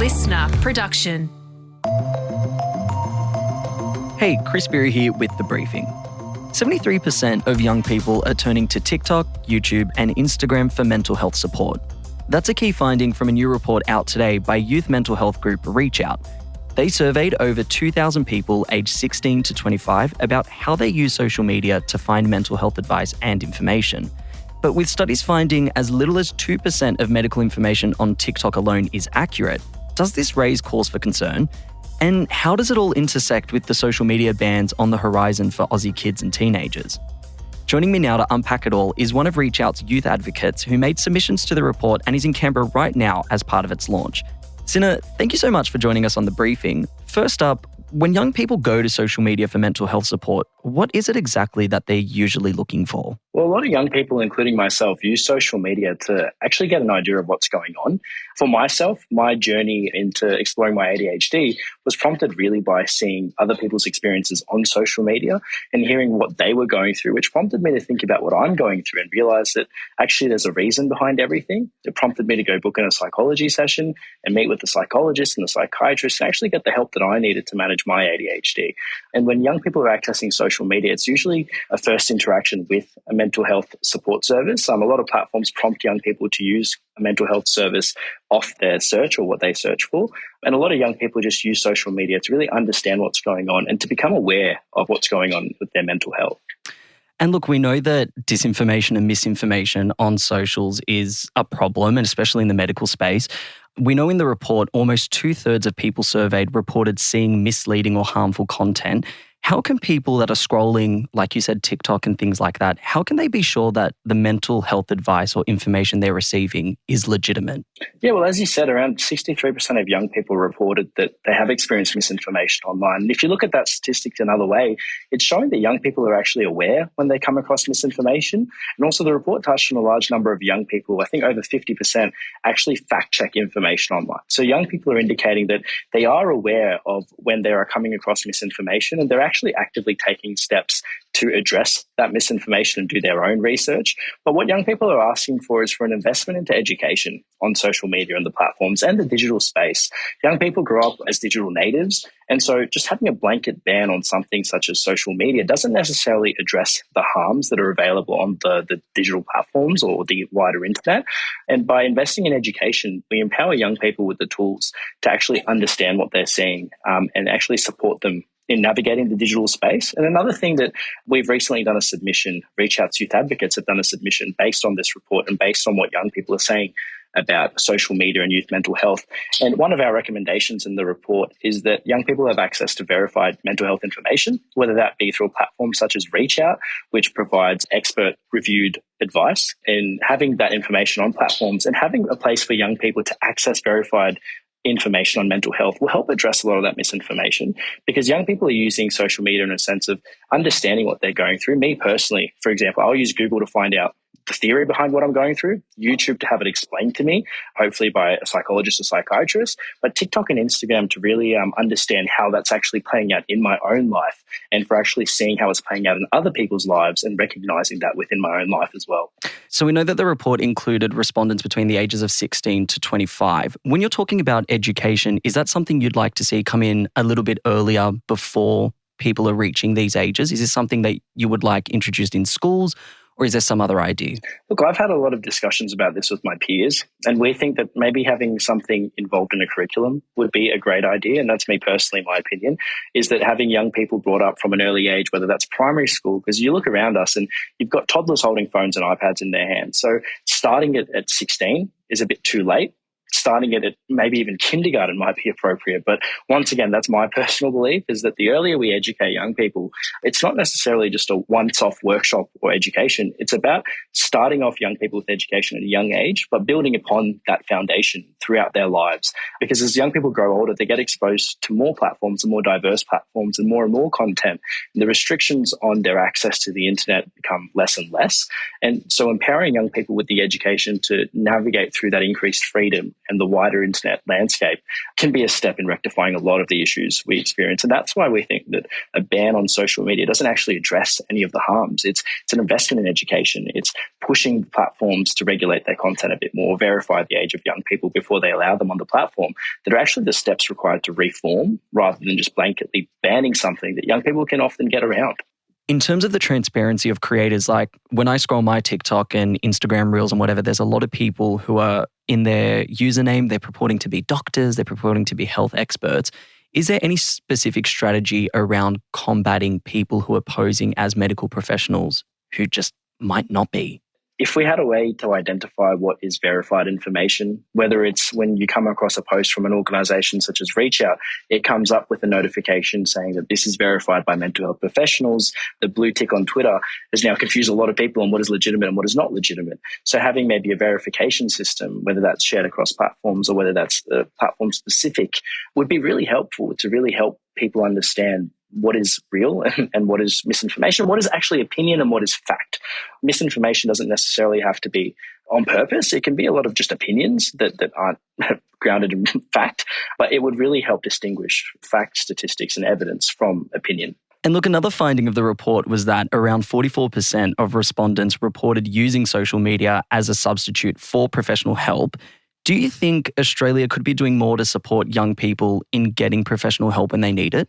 listener production. Hey, Chris Beery here with The Briefing. 73% of young people are turning to TikTok, YouTube and Instagram for mental health support. That's a key finding from a new report out today by youth mental health group Reach Out. They surveyed over 2,000 people aged 16 to 25 about how they use social media to find mental health advice and information. But with studies finding as little as 2% of medical information on TikTok alone is accurate, does this raise cause for concern? And how does it all intersect with the social media bans on the horizon for Aussie kids and teenagers? Joining me now to unpack it all is one of Reach Out's youth advocates who made submissions to the report and is in Canberra right now as part of its launch. Sinner, thank you so much for joining us on The Briefing. First up, when young people go to social media for mental health support, what is it exactly that they're usually looking for? Well, a lot of young people, including myself, use social media to actually get an idea of what's going on. For myself, my journey into exploring my ADHD was prompted really by seeing other people's experiences on social media and hearing what they were going through, which prompted me to think about what I'm going through and realize that actually there's a reason behind everything. It prompted me to go book in a psychology session and meet with the psychologist and the psychiatrist and actually get the help that I needed to manage my ADHD. And when young people are accessing social media, it's usually a first interaction with a mental health support service. A lot of platforms prompt young people to use a mental health service off their search or what they search for. And a lot of young people just use social media to really understand what's going on and to become aware of what's going on with their mental health. And look, we know that disinformation and misinformation on socials is a problem, and especially in the medical space. We know in the report almost 2/3 of people surveyed reported seeing misleading or harmful content. How can people that are scrolling, like you said, TikTok and things like that, how can they be sure that the mental health advice or information they're receiving is legitimate? Yeah, well, as you said, around 63% of young people reported that they have experienced misinformation online. And if you look at that statistic another way, it's showing that young people are actually aware when they come across misinformation. And also the report touched on a large number of young people, I think over 50%, actually fact-check information online. So young people are indicating that they are aware of when they are coming across misinformation and they're actually actively taking steps to address that misinformation and do their own research. But what young people are asking for is for an investment into education on social media and the platforms and the digital space. Young people grow up as digital natives, and so just having a blanket ban on something such as social media doesn't necessarily address the harms that are available on the digital platforms or the wider internet. And by investing in education, we empower young people with the tools to actually understand what they're seeing and actually support them in navigating the digital space. And another thing that we've recently done a submission, Reach Out's youth advocates have done a submission based on this report and based on what young people are saying about social media and youth mental health. And one of our recommendations in the report is that young people have access to verified mental health information, whether that be through a platform such as Reach Out, which provides expert reviewed advice, and having that information on platforms and having a place for young people to access verified information on mental health will help address a lot of that misinformation, because young people are using social media in a sense of understanding what they're going through. Me personally, for example, I'll use Google to find out the theory behind what I'm going through, YouTube to have it explained to me, hopefully by a psychologist or psychiatrist, but TikTok and Instagram to really understand how that's actually playing out in my own life and for actually seeing how it's playing out in other people's lives and recognizing that within my own life as well. So we know that the report included respondents between the ages of 16 to 25. When you're talking about education, is that something you'd like to see come in a little bit earlier before people are reaching these ages? Is this something that you would like introduced in schools? Or is there some other idea? Look, I've had a lot of discussions about this with my peers, and we think that maybe having something involved in a curriculum would be a great idea. And that's me personally, my opinion, is that having young people brought up from an early age, whether that's primary school, because you look around us and you've got toddlers holding phones and iPads in their hands. So starting it at 16 is a bit too late. Starting it at maybe even kindergarten might be appropriate. But once again, that's my personal belief, is that the earlier we educate young people, it's not necessarily just a once-off workshop or education. It's about starting off young people with education at a young age, but building upon that foundation throughout their lives. Because as young people grow older, they get exposed to more platforms and more diverse platforms and more content. And the restrictions on their access to the internet become less and less. And so empowering young people with the education to navigate through that increased freedom and the wider internet landscape can be a step in rectifying a lot of the issues we experience. And that's why we think that a ban on social media doesn't actually address any of the harms. It's an investment in education. It's pushing platforms to regulate their content a bit more, verify the age of young people before they allow them on the platform, that are actually the steps required to reform rather than just blanketly banning something that young people can often get around. In terms of the transparency of creators, like when I scroll my TikTok and Instagram Reels and whatever, there's a lot of people who are in their username, they're purporting to be doctors, they're purporting to be health experts. Is there any specific strategy around combating people who are posing as medical professionals who just might not be? If we had a way to identify what is verified information, whether it's when you come across a post from an organization such as ReachOut, it comes up with a notification saying that this is verified by mental health professionals. The blue tick on Twitter has now confused a lot of people on what is legitimate and what is not legitimate. So having maybe a verification system, whether that's shared across platforms or whether that's platform specific, would be really helpful to really help people understand what is real and what is misinformation, what is actually opinion and what is fact. Misinformation doesn't necessarily have to be on purpose. It can be a lot of just opinions that aren't grounded in fact, but it would really help distinguish fact, statistics and evidence from opinion. And look, another finding of the report was that around 44% of respondents reported using social media as a substitute for professional help. Do you think Australia could be doing more to support young people in getting professional help when they need it?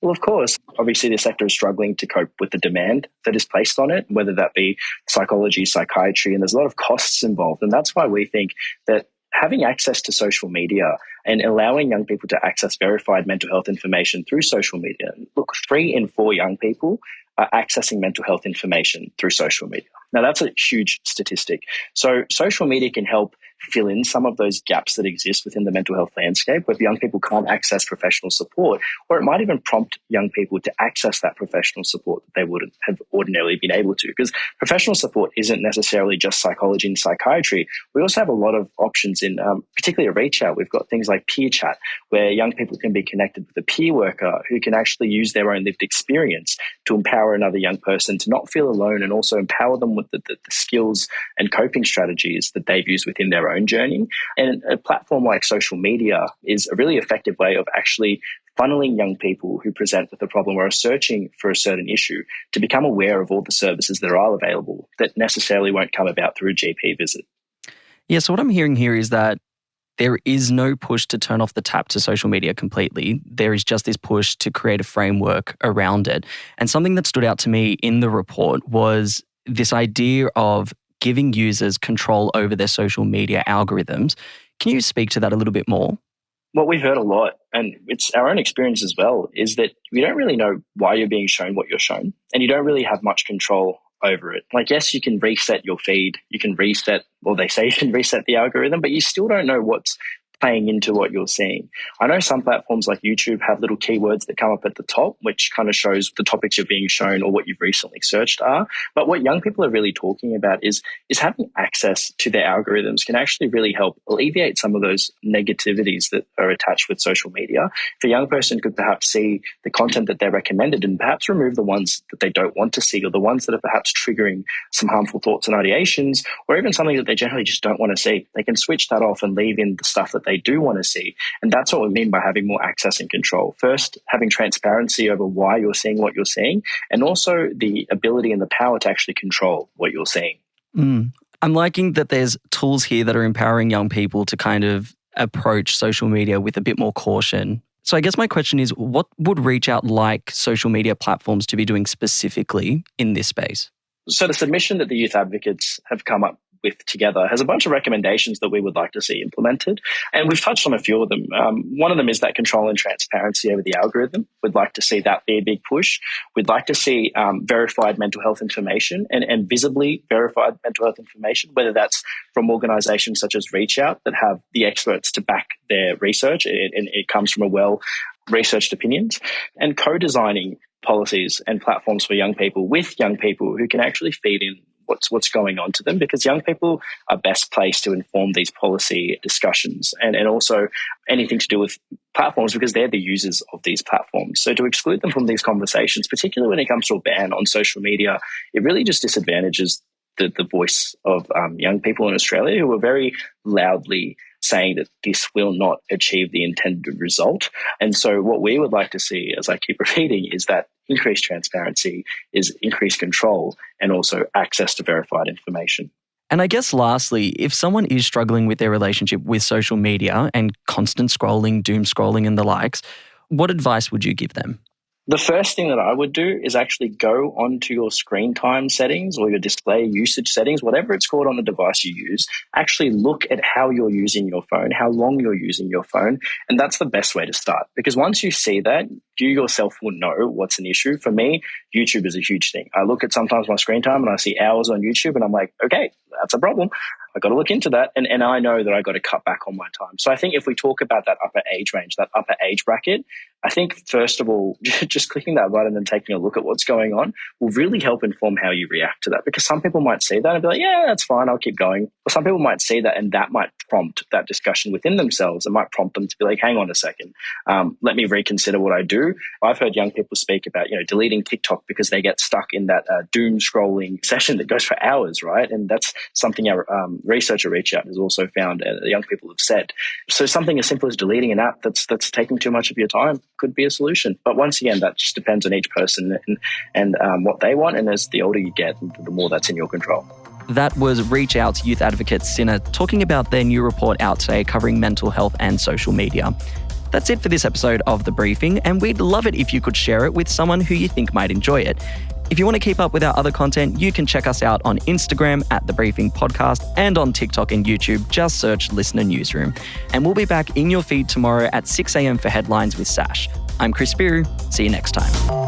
Well, of course, obviously the sector is struggling to cope with the demand that is placed on it, whether that be psychology, psychiatry, and there's a lot of costs involved. And that's why we think that having access to social media and allowing young people to access verified mental health information through social media. Look, 3 in 4 young people are accessing mental health information through social media. Now, that's a huge statistic. So social media can help fill in some of those gaps that exist within the mental health landscape where young people can't access professional support, or it might even prompt young people to access that professional support that they wouldn't have ordinarily been able to. Because professional support isn't necessarily just psychology and psychiatry. We also have a lot of options in, particularly at ReachOut. We've got things like peer chat, where young people can be connected with a peer worker who can actually use their own lived experience to empower another young person to not feel alone and also empower them with the skills and coping strategies that they've used within their own journey. And a platform like social media is a really effective way of actually funneling young people who present with a problem or are searching for a certain issue to become aware of all the services that are available that necessarily won't come about through a GP visit. Yeah, so what I'm hearing here is that there is no push to turn off the tap to social media completely. There is just this push to create a framework around it. And something that stood out to me in the report was this idea of giving users control over their social media algorithms. Can you speak to that a little bit more? What we've heard a lot, and it's our own experience as well, is that you don't really know why you're being shown what you're shown, and you don't really have much control over it. Like, yes, you can reset your feed, you can reset, well, they say you can reset the algorithm, but you still don't know what's playing into what you're seeing. I know some platforms like YouTube have little keywords that come up at the top, which kind of shows the topics you're being shown or what you've recently searched are. But what young people are really talking about is having access to their algorithms can actually really help alleviate some of those negativities that are attached with social media. If a young person could perhaps see the content that they're recommended and perhaps remove the ones that they don't want to see, or the ones that are perhaps triggering some harmful thoughts and ideations, or even something that they generally just don't want to see, they can switch that off and leave in the stuff that they do want to see. And that's what we mean by having more access and control. First, having transparency over why you're seeing what you're seeing, and also the ability and the power to actually control what you're seeing. I'm liking that there's tools here that are empowering young people to kind of approach social media with a bit more caution. So I guess my question is, what would ReachOut like social media platforms to be doing specifically in this space? So the submission that the youth advocates have come up with together has a bunch of recommendations that we would like to see implemented. And we've touched on a few of them. One of them is that control and transparency over the algorithm. We'd like to see that be a big push. We'd like to see verified mental health information and visibly verified mental health information, whether that's from organizations such as ReachOut that have the experts to back their research and it comes from a well-researched opinions, and co-designing policies and platforms for young people with young people who can actually feed in what's going on to them, because young people are best placed to inform these policy discussions and also anything to do with platforms, because they're the users of these platforms. So to exclude them from these conversations, particularly when it comes to a ban on social media, it really just disadvantages the voice of young people in Australia who are very loudly saying that this will not achieve the intended result. And so what we would like to see, as I keep repeating, is that increased transparency, is increased control, and also access to verified information. And I guess lastly, if someone is struggling with their relationship with social media and constant scrolling, doom scrolling and the likes, what advice would you give them? The first thing that I would do is actually go onto your screen time settings or your display usage settings, whatever it's called on the device you use. Actually look at how you're using your phone, how long you're using your phone. And that's the best way to start. Because once you see that, you yourself will know what's an issue. For me, YouTube is a huge thing. I look at sometimes my screen time and I see hours on YouTube and I'm like, okay, that's a problem. I got to look into that. And I know that I got to cut back on my time. So I think if we talk about that upper age range, that upper age bracket, I think first of all, just clicking that button and taking a look at what's going on will really help inform how you react to that. Because some people might see that and be like, yeah, that's fine, I'll keep going. Or some people might see that and that might prompt that discussion within themselves. It might prompt them to be like, hang on a second, let me reconsider what I do. I've heard young people speak about, deleting TikTok because they get stuck in that doom scrolling session that goes for hours, right? And that's something our researcher Reach Out has also found young people have said. So something as simple as deleting an app that's taking too much of your time could be a solution. But once again, that just depends on each person and what they want. And as the older you get, the more that's in your control. That was Reach Out's youth advocate Sinner talking about their new report out today covering mental health and social media. That's it for this episode of The Briefing, and we'd love it if you could share it with someone who you think might enjoy it. If you want to keep up with our other content, you can check us out on Instagram at The Briefing Podcast and on TikTok and YouTube. Just search Listener Newsroom. And we'll be back in your feed tomorrow at 6 a.m. for headlines with Sash. I'm Chris Biru. See you next time.